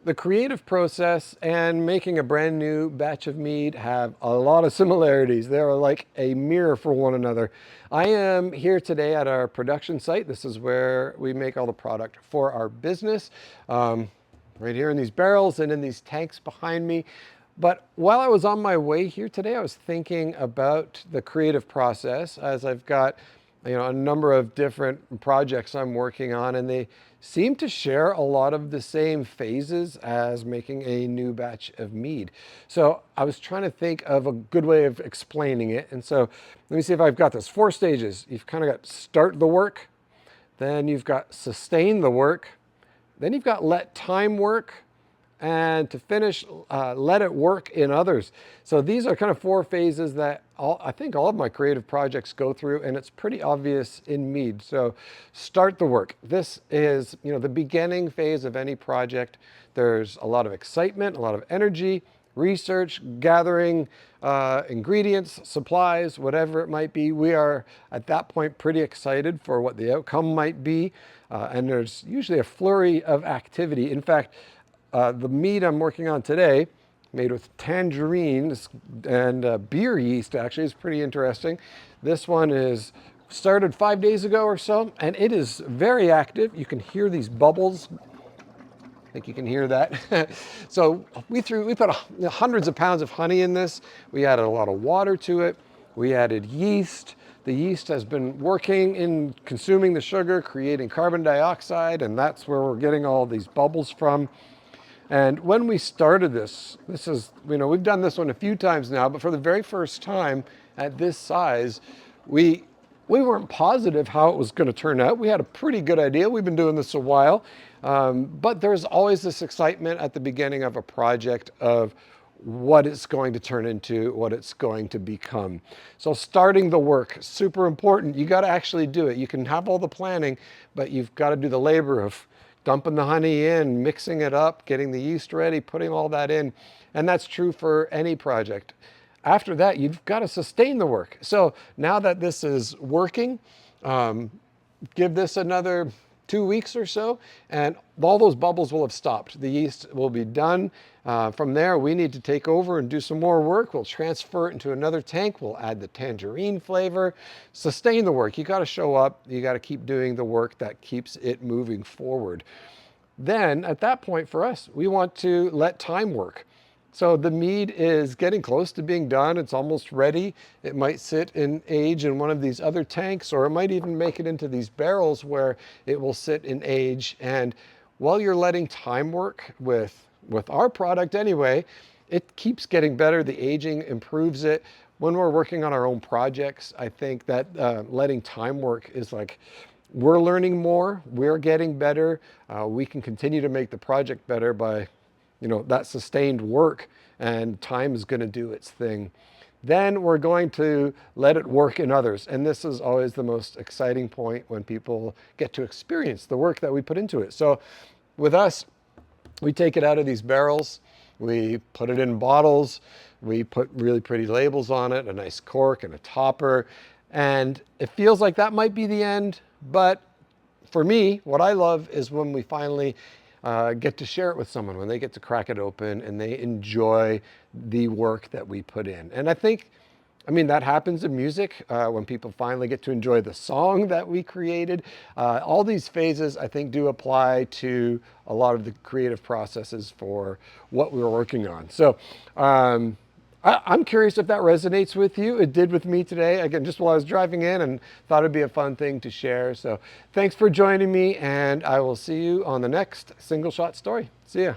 The creative process and making a brand new batch of mead have a lot of similarities. They're like a mirror for one another. I am here today at our production site. This is where we make all the product for our business, right here in these barrels and in these tanks behind me. But while I was on my way here today, I was thinking about the creative process as I've got a number of different projects I'm working on, and they seem to share a lot of the same phases as making a new batch of mead. So I was trying to think of a good way of explaining it. And so let me see if I've got this. 4 stages. You've kind of got start the work, then you've got sustain the work, then you've got let time work, and to finish, let it work in others. So these are kind of 4 phases that I think all of my creative projects go through, and it's pretty obvious in mead. So start the work. This is, the beginning phase of any project. There's a lot of excitement, a lot of energy, research, gathering ingredients, supplies, whatever it might be. We are at that point pretty excited for what the outcome might be. And there's usually a flurry of activity. In fact, the mead I'm working on today, made with tangerines and beer yeast, actually, is pretty interesting. This one is started 5 days ago or so, and it is very active. You can hear these bubbles. I think you can hear that. So we put hundreds of pounds of honey in this. We added a lot of water to it. We added yeast. The yeast has been working in consuming the sugar, creating carbon dioxide, and that's where we're getting all these bubbles from. And when we started this is, we've done this one a few times now, but for the very first time at this size, we weren't positive how it was going to turn out. We had a pretty good idea. We've been doing this a while, but there's always this excitement at the beginning of a project of what it's going to turn into, what it's going to become. So starting the work, super important. You got to actually do it. You can have all the planning, but you've got to do the labor of dumping the honey in, mixing it up, getting the yeast ready, putting all that in. And that's true for any project. After that, you've got to sustain the work. So now that this is working, give this another 2 weeks or so, and all those bubbles will have stopped. The yeast will be done. From there, we need to take over and do some more work. We'll transfer it into another tank. We'll add the tangerine flavor. Sustain the work. You got to show up. You got to keep doing the work that keeps it moving forward. Then, at that point for us, we want to let time work. So the mead is getting close to being done. It's almost ready. It might sit and age in one of these other tanks, or it might even make it into these barrels where it will sit and age. And while you're letting time work with our product anyway, it keeps getting better. The aging improves it. When we're working on our own projects, I think that letting time work is like, we're learning more, we're getting better. We can continue to make the project better by that sustained work, and time is going to do its thing. Then we're going to let it work in others. And this is always the most exciting point, when people get to experience the work that we put into it. So with us, we take it out of these barrels, we put it in bottles, we put really pretty labels on it, a nice cork and a topper. And it feels like that might be the end. But for me, what I love is when we finally get to share it with someone, when they get to crack it open and they enjoy the work that we put in. And I think, that happens in music when people finally get to enjoy the song that we created. All these phases, I think, do apply to a lot of the creative processes for what we were working on. So I'm curious if that resonates with you. It did with me today, again, just while I was driving in, and thought it'd be a fun thing to share. So thanks for joining me, and I will see you on the next Single Shot Story. See ya.